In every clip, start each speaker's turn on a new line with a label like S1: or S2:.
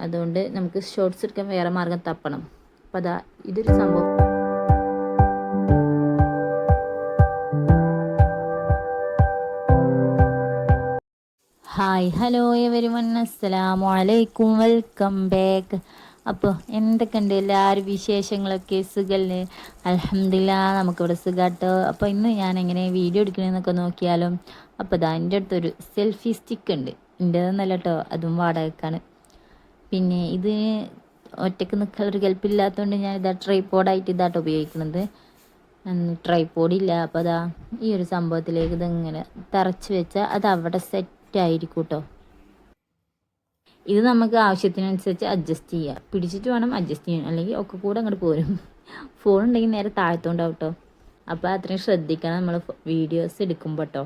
S1: അതുകൊണ്ട് നമുക്ക് ഷോർട്സ് എടുക്കാൻ വേറെ മാർഗം തപ്പണം. അപ്പോൾ അതാ ഇതൊരു സംഭവം. ഹായ് ഹലോ എവരിവൺ, അസ്സലാമു അലൈക്കും, വെൽക്കം ബാക്ക്. അപ്പോൾ എന്തൊക്കെയുണ്ട് എല്ലാവരും വിശേഷങ്ങളൊക്കെ? സുഖല്ലേ? അൽഹംദുലില്ലാഹ് നമുക്കിവിടെ സുഖാട്ടോ. അപ്പോൾ ഇന്ന് ഞാൻ എങ്ങനെ വീഡിയോ എടുക്കണമെന്നൊക്കെ നോക്കിയാലും അപ്പോൾ ഇതാ എൻ്റെ അടുത്തൊരു സെൽഫി സ്റ്റിക്ക് ഉണ്ട്. എൻ്റെതെന്നല്ല കേട്ടോ, അതും വാടകയ്ക്കാണ്. പിന്നെ ഇത് ഒറ്റയ്ക്ക് നിൽക്കാനൊരു കെൽപ്പില്ലാത്തതുകൊണ്ട് ഞാൻ ഇതാ ട്രൈപോഡായിട്ട് ഇതാട്ടോ ഉപയോഗിക്കുന്നത്. ട്രൈപോഡില്ല. അപ്പോൾ അതാ ഈ ഒരു സംഭവത്തിലേക്ക് ഇതിങ്ങനെ തറച്ച് വെച്ചാൽ അത് അവിടെ സെറ്റായിരിക്കും കേട്ടോ. ഇത് നമുക്ക് ആവശ്യത്തിനനുസരിച്ച് അഡ്ജസ്റ്റ് ചെയ്യുക. പിടിച്ചിട്ട് വേണം അഡ്ജസ്റ്റ് ചെയ്യാൻ, അല്ലെങ്കിൽ ഒക്കെ കൂടെ അങ്ങോട്ട് പോരും. ഫോൺ ഉണ്ടെങ്കിൽ നേരെ താഴത്തോണ്ടാവും കേട്ടോ. അപ്പോൾ അത്രയും ശ്രദ്ധിക്കണം നമ്മൾ വീഡിയോസ് എടുക്കുമ്പോൾ കേട്ടോ.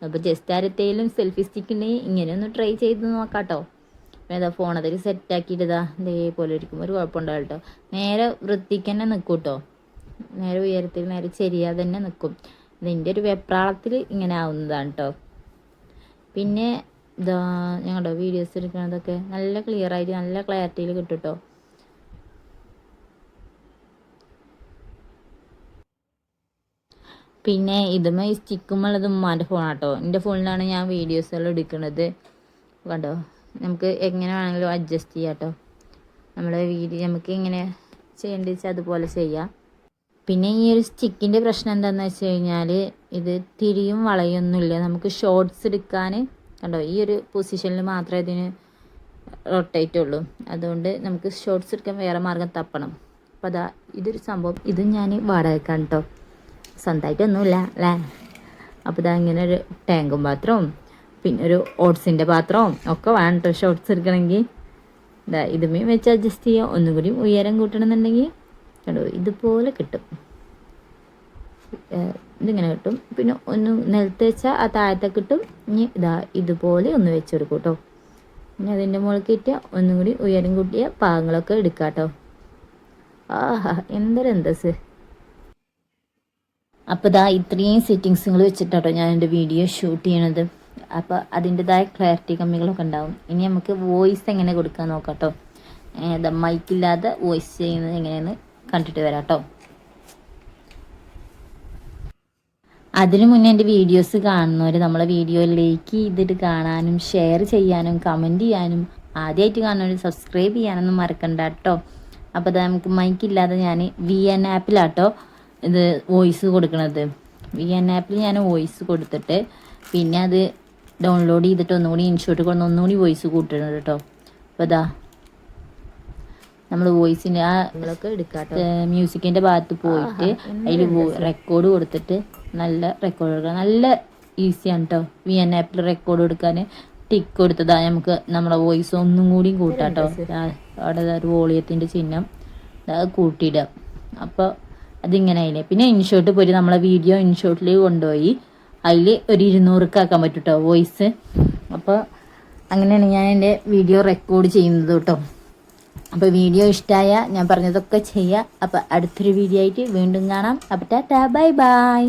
S1: അപ്പോൾ ജസ്റ്റ് ആരത്തേലും സെൽഫി സ്റ്റിക്ക് ഉണ്ടെങ്കിൽ ഇങ്ങനെ ഒന്ന് ട്രൈ ചെയ്ത് നോക്കാം കേട്ടോ. ഏതാ ഫോൺ അതിൽ സെറ്റാക്കിയിട്ട് ഇതാ ഇതേപോലെ ഇരിക്കും, ഒരു കുഴപ്പമുണ്ടാവും കേട്ടോ. നേരെ വൃത്തിക്ക് തന്നെ നിൽക്കും കേട്ടോ. നേരെ ഉയരത്തിൽ നേരെ ചെരിയാതെ തന്നെ നിൽക്കും. ഇതിൻ്റെ ഒരു വെപ്രാളത്തിൽ ഇങ്ങനെ ആവുന്നതാണ് കേട്ടോ. പിന്നെ ഇതാ ഞങ്ങളുടെ വീഡിയോസ് എടുക്കുന്നതൊക്കെ നല്ല ക്ലിയർ ആയിട്ട് നല്ല ക്ലാരിറ്റിയിൽ കിട്ടും കേട്ടോ. പിന്നെ ഇതുമേ ഈ സ്റ്റിക്കുമുള്ളത് ഉമ്മാൻ്റെ ഫോണാട്ടോ. എൻ്റെ ഫോണിലാണ് ഞാൻ വീഡിയോസെല്ലാം എടുക്കുന്നത്. കണ്ടോ, നമുക്ക് എങ്ങനെ വേണമെങ്കിലും അഡ്ജസ്റ്റ് ചെയ്യാം കേട്ടോ. നമ്മളെ വീഡിയോ നമുക്ക് എങ്ങനെ ചെയ്യേണ്ടത് വെച്ചാൽ അതുപോലെ ചെയ്യാം. പിന്നെ ഈ ഒരു സ്റ്റിക്കിൻ്റെ പ്രശ്നം എന്താണെന്ന് വെച്ച് കഴിഞ്ഞാൽ ഇത് തിരിയും വളയൊന്നുമില്ല. നമുക്ക് ഷോർട്സ് എടുക്കാൻ കണ്ടോ ഈ ഒരു പൊസിഷനിൽ മാത്രമേ ഇതിന് റൊട്ടേറ്റ് ഉള്ളൂ. അതുകൊണ്ട് നമുക്ക് ഷോർട്സ് എടുക്കാൻ വേറെ മാർഗം തപ്പണം. അപ്പോൾ അതാ ഇതൊരു സംഭവം. ഇത് ഞാൻ വാടകയ്ക്കാണ് കേട്ടോ, സ്വന്തമായിട്ടൊന്നുമില്ല അല്ലേ. അപ്പോൾ ഇതാ ഇങ്ങനെ ഒരു ടാങ്കും പാത്രവും പിന്നെ ഒരു ഓട്സിൻ്റെ പാത്രവും ഒക്കെ വേണം കേട്ടോ ഷോർട്സ് എടുക്കണമെങ്കിൽ. ഇതാ ഇതുമേ വെച്ച് അഡ്ജസ്റ്റ് ചെയ്യുക. ഒന്നും കൂടി ഉയരം കൂട്ടണമെന്നുണ്ടെങ്കിൽ കണ്ടോ ഇതുപോലെ കിട്ടും. ഇതിങ്ങനെ കിട്ടും. പിന്നെ ഒന്ന് നിലത്ത് വെച്ചാൽ ആ താഴത്തെ കിട്ടും. ഇനി ഇതാ ഇതുപോലെ ഒന്ന് വെച്ചെടുക്കും കേട്ടോ. പിന്നെ അതിൻ്റെ മുകളിൽ കിട്ടിയ ഒന്നും കൂടി ഉയരം കൂട്ടിയ പാകങ്ങളൊക്കെ എടുക്കാം കേട്ടോ. ആഹാ എന്തൊരു എന്തസ്. അപ്പോൾ ഇതാ ഇത്രയും സെറ്റിങ്സുകൾ വെച്ചിട്ടാട്ടോ ഞാൻ എൻ്റെ വീഡിയോ ഷൂട്ട് ചെയ്യണത്. അപ്പോൾ അതിൻ്റെതായ ക്ലാരിറ്റി കമ്മികളൊക്കെ ഉണ്ടാവും. ഇനി നമുക്ക് വോയിസ് എങ്ങനെ കൊടുക്കാൻ നോക്കാം കേട്ടോ. മൈക്കില്ലാതെ വോയിസ് ചെയ്യുന്നത് എങ്ങനെയെന്ന് കണ്ടിട്ട് വരാം കേട്ടോ. അതിനു മുന്നേ എൻ്റെ വീഡിയോസ് കാണുന്നവർ നമ്മളെ വീഡിയോ ലൈക്ക് ചെയ്തിട്ട് കാണാനും ഷെയർ ചെയ്യാനും കമൻറ്റ് ചെയ്യാനും ആദ്യമായിട്ട് കാണുന്നവർ സബ്സ്ക്രൈബ് ചെയ്യാനൊന്നും മറക്കണ്ട കേട്ടോ. അപ്പോൾ അത് നമുക്ക് മൈക്കില്ലാതെ ഞാൻ VN ആപ്പിലാട്ടോ ഇത് വോയിസ് കൊടുക്കണത്. VN ആപ്പിൽ ഞാൻ വോയിസ് കൊടുത്തിട്ട് പിന്നെ അത് ഡൗൺലോഡ് ചെയ്തിട്ട് ഒന്നുകൂടി ഇൻഷോട്ട് കൊണ്ട് ഒന്നുകൂടി വോയിസ് കൂട്ടുന്നത് കേട്ടോ. അപ്പോൾ ഇതാ നമ്മൾ വോയിസിൻ്റെ ആ മ്യൂസിക്കിൻ്റെ ഭാഗത്ത് പോയിട്ട് അതിൽ റെക്കോർഡ് കൊടുത്തിട്ട് നല്ല റെക്കോർഡ് കൊടുക്കുക. നല്ല ഈസിയാണ് കേട്ടോ VN ആപ്പിൽ റെക്കോർഡ് കൊടുക്കാൻ. ടിക്ക് കൊടുത്തതാ നമുക്ക് നമ്മളെ വോയിസ് ഒന്നും കൂടിയും കൂട്ടാം കേട്ടോ. അവിടെ ഒരു വോളിയത്തിൻ്റെ ചിഹ്നം അത് കൂട്ടിയിടുക. അപ്പോൾ അതിങ്ങനെ ആയില്ലേ. പിന്നെ ഇൻഷോട്ട് പോയിട്ട് നമ്മളെ വീഡിയോ ഇൻഷോട്ടിൽ കൊണ്ടുപോയി അതിൽ ഒരു 200 ആക്കാൻ പറ്റും കേട്ടോ വോയിസ്. അപ്പോൾ അങ്ങനെയാണ് ഞാൻ എൻ്റെ വീഡിയോ റെക്കോർഡ് ചെയ്യുന്നത് കേട്ടോ. അപ്പോൾ വീഡിയോ ഇഷ്ടമായ ഞാൻ പറഞ്ഞതൊക്കെ ചെയ്യുക. അപ്പോൾ അടുത്തൊരു വീഡിയോ ആയിട്ട് വീണ്ടും കാണാം. അപ്പോൾ ടാറ്റാ ബൈ ബൈ.